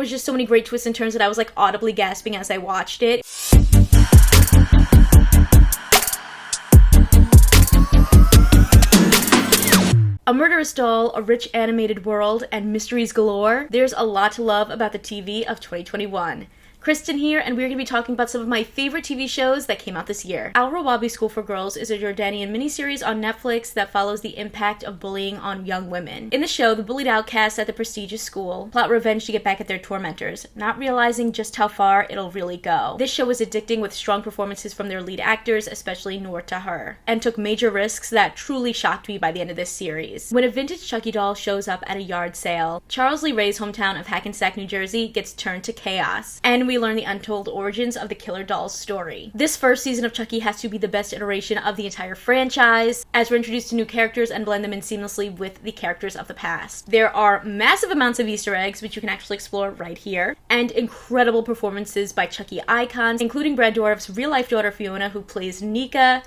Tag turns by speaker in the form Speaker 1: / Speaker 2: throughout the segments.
Speaker 1: was just so many great twists and turns that I was like audibly gasping as I watched it. A murderous doll, a rich animated world, and mysteries galore. There's a lot to love about the TV of 2021. Kristen here, and we're going to be talking about some of my favorite TV shows that came out this year. Al-Rawabi School for Girls is a Jordanian miniseries on Netflix that follows the impact of bullying on young women. In the show, the bullied outcasts at the prestigious school plot revenge to get back at their tormentors, not realizing just how far it'll really go. This show was addicting with strong performances from their lead actors, especially Noor Tahir, and took major risks that truly shocked me by the end of this series. When a vintage Chucky doll shows up at a yard sale, Charles Lee Ray's hometown of Hackensack, New Jersey gets turned to chaos, and we learn the untold origins of the killer doll's story. This first season of Chucky has to be the best iteration of the entire franchise, as we're introduced to new characters and blend them in seamlessly with the characters of the past. There are massive amounts of Easter eggs, which you can actually explore right here, and incredible performances by Chucky icons, including Brad Dourif's real-life daughter Fiona, who plays Nika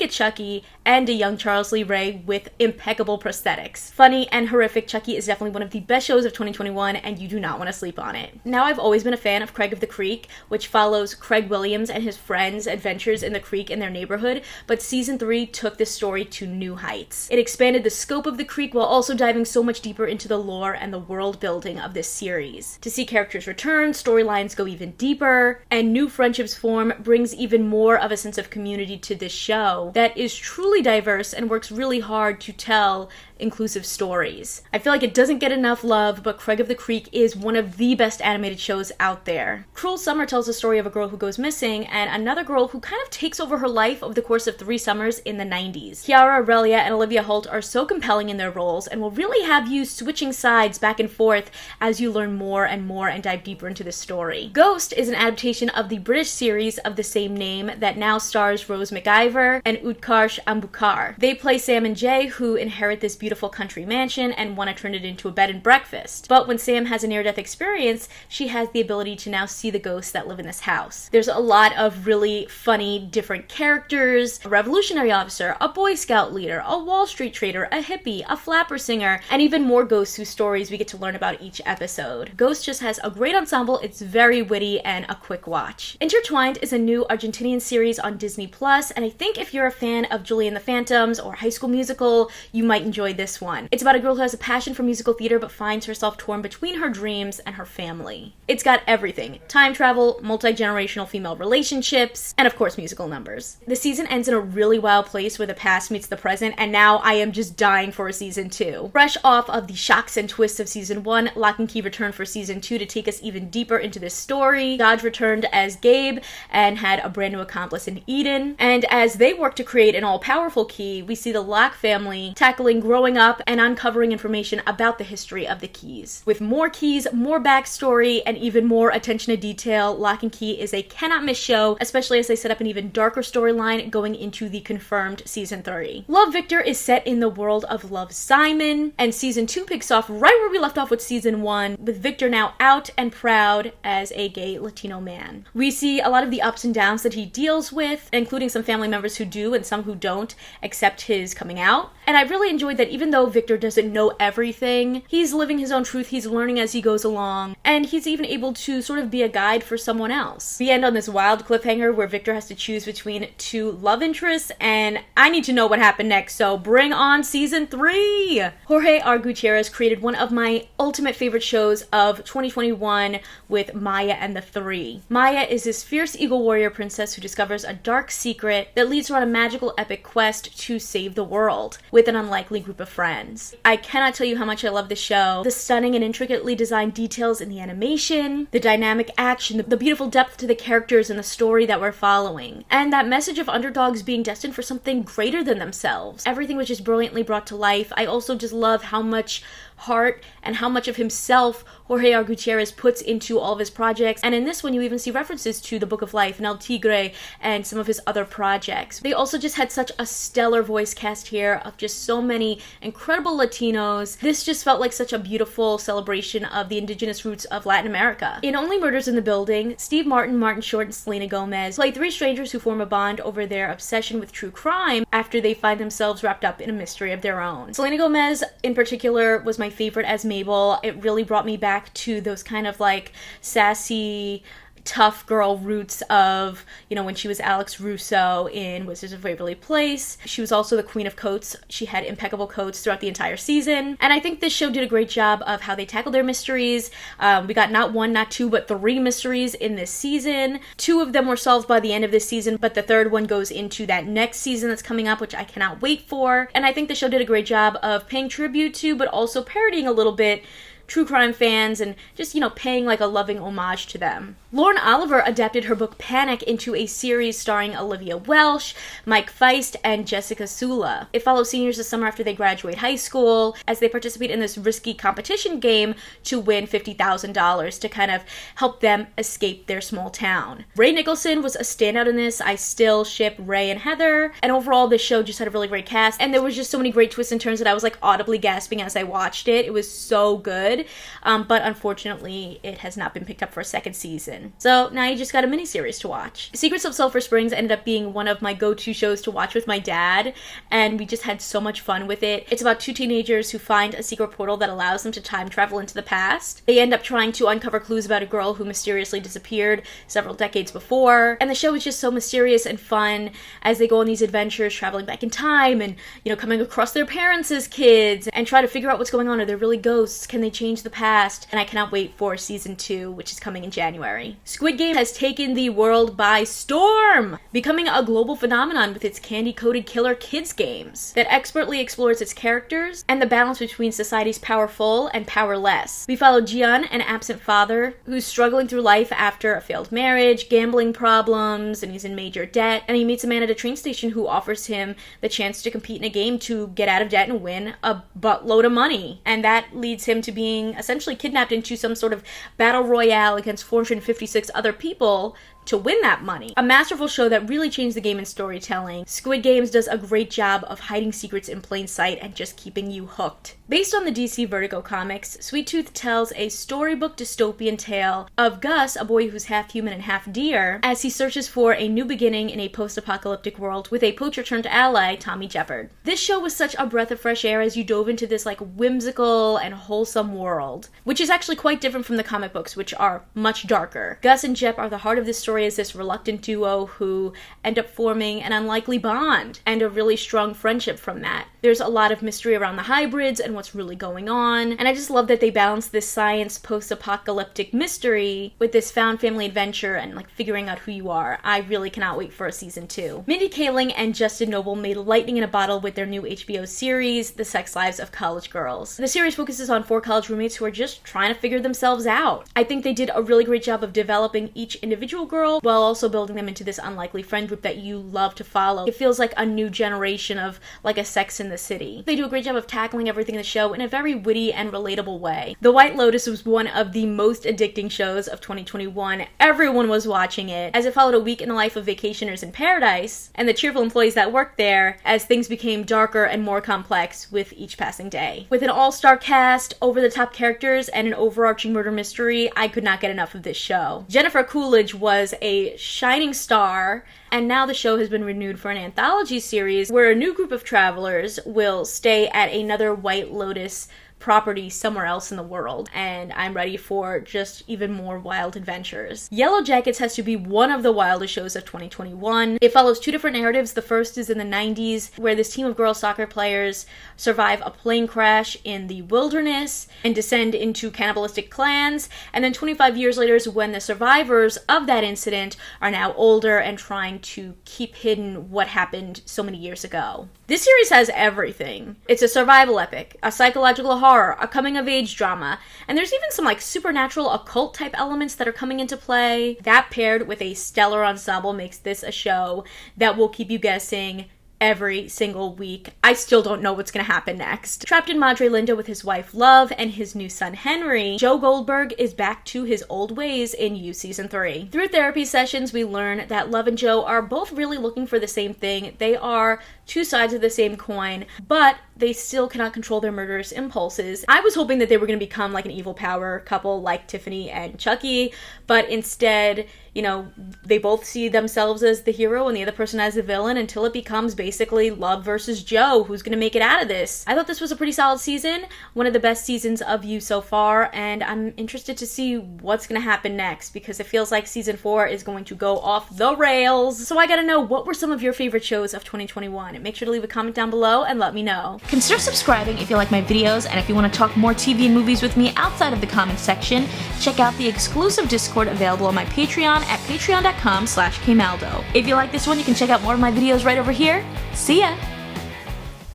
Speaker 1: Chucky, and a young Charles Lee Ray with impeccable prosthetics. Funny and horrific, Chucky is definitely one of the best shows of 2021, and you do not want to sleep on it. Now, I've always been a fan of Craig of the Creek, which follows Craig Williams and his friends' adventures in the creek in their neighborhood, but season 3 took this story to new heights. It expanded the scope of the creek while also diving so much deeper into the lore and the world building of this series. To see characters return, storylines go even deeper, and new friendships form brings even more of a sense of community to this show that is truly diverse and works really hard to tell inclusive stories. I feel like it doesn't get enough love, but Craig of the Creek is one of the best animated shows out there. Cruel Summer tells the story of a girl who goes missing and another girl who kind of takes over her life over the course of 3 summers in the 90s. Chiara Aurelia and Olivia Holt are so compelling in their roles and will really have you switching sides back and forth as you learn more and more and dive deeper into the story. Ghost is an adaptation of the British series of the same name that now stars Rose McIver and Utkarsh Ambudkar. They play Sam and Jay, who inherit this beautiful country mansion and want to turn it into a bed and breakfast. But when Sam has a near-death experience, she has the ability to now see the ghosts that live in this house. There's a lot of really funny, different characters: a revolutionary officer, a Boy Scout leader, a Wall Street trader, a hippie, a flapper singer, and even more ghosts whose stories we get to learn about each episode. Ghost just has a great ensemble, it's very witty, and a quick watch. Intertwined is a new Argentinian series on Disney+, and I think if you're a fan of Julie and the Phantoms or High School Musical, you might enjoy this one. It's about a girl who has a passion for musical theater but finds herself torn between her dreams and her family. It's got everything: time travel, multi-generational female relationships, and of course musical numbers. The season ends in a really wild place where the past meets the present, and now I am just dying for a season 2. Fresh off of the shocks and twists of season 1, Lock and Key returned for season 2 to take us even deeper into this story. Dodge returned as Gabe and had a brand new accomplice in Eden, and as they work to create an all-powerful Key, we see the Locke family tackling growing up and uncovering information about the history of the Keys. With more Keys, more backstory, and even more attention to detail, Lock and Key is a cannot-miss show, especially as they set up an even darker storyline going into the confirmed season 3. Love, Victor is set in the world of Love, Simon, and season 2 picks off right where we left off with season 1, with Victor now out and proud as a gay Latino man. We see a lot of the ups and downs that he deals with, including some family members who do and some who don't accept his coming out. And I really enjoyed that even though Victor doesn't know everything, he's living his own truth, he's learning as he goes along, and he's even able to sort of be a guide for someone else. We end on this wild cliffhanger where Victor has to choose between 2 love interests, and I need to know what happened next, so bring on season 3! Jorge R. Gutierrez created one of my ultimate favorite shows of 2021 with Maya and the Three. Maya is this fierce eagle warrior princess who discovers a dark secret that leads her on a magical epic quest to save the world with an unlikely group of friends. I cannot tell you how much I love this show. The stunning and intricately designed details in the animation, the dynamic action, the beautiful depth to the characters and the story that we're following, and that message of underdogs being destined for something greater than themselves. Everything was just brilliantly brought to life. I also just love how much heart and how much of himself Jorge R. Gutierrez puts into all of his projects, and in this one you even see references to The Book of Life and El Tigre and some of his other projects. They also just had such a stellar voice cast here of just so many incredible Latinos. This just felt like such a beautiful celebration of the indigenous roots of Latin America. In Only Murders in the Building, Steve Martin, Martin Short, and Selena Gomez play 3 strangers who form a bond over their obsession with true crime after they find themselves wrapped up in a mystery of their own. Selena Gomez in particular was my my favorite as Mabel. It really brought me back to those kind of like sassy, tough girl roots of, when she was Alex Russo in Wizards of Waverly Place. She was also the queen of coats. She had impeccable coats throughout the entire season. And I think this show did a great job of how they tackled their mysteries. We got not one, not two, but 3 mysteries in this season. 2 of them were solved by the end of this season, but the 3rd one goes into that next season that's coming up, which I cannot wait for. And I think the show did a great job of paying tribute to, but also parodying a little bit, true crime fans and just, paying like a loving homage to them. Lauren Oliver adapted her book Panic into a series starring Olivia Welsh, Mike Feist, and Jessica Sula. It follows seniors the summer after they graduate high school as they participate in this risky competition game to win $50,000 to kind of help them escape their small town. Ray Nicholson was a standout in this. I still ship Ray and Heather, and overall this show just had a really great cast, and there was just so many great twists and turns that I was like audibly gasping as I watched it. It was so good, but unfortunately it has not been picked up for a 2nd season. So now you just got a miniseries to watch. Secrets of Sulphur Springs ended up being one of my go-to shows to watch with my dad, and we just had so much fun with it. It's about 2 teenagers who find a secret portal that allows them to time travel into the past. They end up trying to uncover clues about a girl who mysteriously disappeared several decades before, and the show is just so mysterious and fun as they go on these adventures traveling back in time and, coming across their parents as kids and try to figure out what's going on. Are there really ghosts? Can they change the past? And I cannot wait for season 2, which is coming in January. Squid Game has taken the world by storm, becoming a global phenomenon with its candy-coated killer kids games that expertly explores its characters and the balance between society's powerful and powerless. We follow Jian, an absent father who's struggling through life after a failed marriage, gambling problems, and he's in major debt, and he meets a man at a train station who offers him the chance to compete in a game to get out of debt and win a buttload of money. And that leads him to being essentially kidnapped into some sort of battle royale against 456 other people to win that money. A masterful show that really changed the game in storytelling. Squid Games does a great job of hiding secrets in plain sight and just keeping you hooked. Based on the DC Vertigo comics, Sweet Tooth tells a storybook dystopian tale of Gus, a boy who's half human and half deer, as he searches for a new beginning in a post-apocalyptic world with a poacher-turned-ally, Tommy Jeopard. This show was such a breath of fresh air as you dove into this whimsical and wholesome world, which is actually quite different from the comic books, which are much darker. Gus and Jep are the heart of this story as this reluctant duo who end up forming an unlikely bond and a really strong friendship from that. There's a lot of mystery around the hybrids and what's really going on, and I just love that they balance this science post-apocalyptic mystery with this found family adventure and figuring out who you are. I really cannot wait for a season 2. Mindy Kaling and Justin Noble made lightning in a bottle with their new HBO series, The Sex Lives of College Girls. The series focuses on 4 college roommates who are just trying to figure themselves out. I think they did a really great job of developing each individual girl while also building them into this unlikely friend group that you love to follow. It feels like a new generation of a Sex in the City. They do a great job of tackling everything in the show in a very witty and relatable way. The White Lotus was one of the most addicting shows of 2021. Everyone was watching it as it followed a week in the life of vacationers in paradise and the cheerful employees that worked there as things became darker and more complex with each passing day. With an all-star cast, over-the-top characters, and an overarching murder mystery, I could not get enough of this show. Jennifer Coolidge was a shining star, and now the show has been renewed for an anthology series where a new group of travelers will stay at another White Lotus property somewhere else in the world, and I'm ready for just even more wild adventures. Yellow Jackets has to be one of the wildest shows of 2021. It follows 2 different narratives. The first is in the 90s, where this team of girl soccer players survive a plane crash in the wilderness and descend into cannibalistic clans, and then 25 years later is when the survivors of that incident are now older and trying to keep hidden what happened so many years ago. This series has everything. It's a survival epic, a psychological horror, a coming-of-age drama, and there's even some supernatural occult type elements that are coming into play. That paired with a stellar ensemble makes this a show that will keep you guessing every single week. I still don't know what's going to happen next. Trapped in Madre Linda with his wife Love and his new son Henry, Joe Goldberg is back to his old ways in You Season 3. Through therapy sessions, we learn that Love and Joe are both really looking for the same thing. They are 2 sides of the same coin, but they still cannot control their murderous impulses. I was hoping that they were going to become like an evil power couple like Tiffany and Chucky, but instead, you know, they both see themselves as the hero and the other person as the villain until it becomes basically Love versus Joe, who's going to make it out of this. I thought this was a pretty solid season, one of the best seasons of You so far, and I'm interested to see what's going to happen next, because it feels like season 4 is going to go off the rails. So I gotta know, what were some of your favorite shows of 2021? Make sure to leave a comment down below and let me know. Consider subscribing if you like my videos, and if you want to talk more TV and movies with me outside of the comments section, check out the exclusive Discord available on my Patreon at patreon.com/kmaldo. If you like this one, you can check out more of my videos right over here. See ya!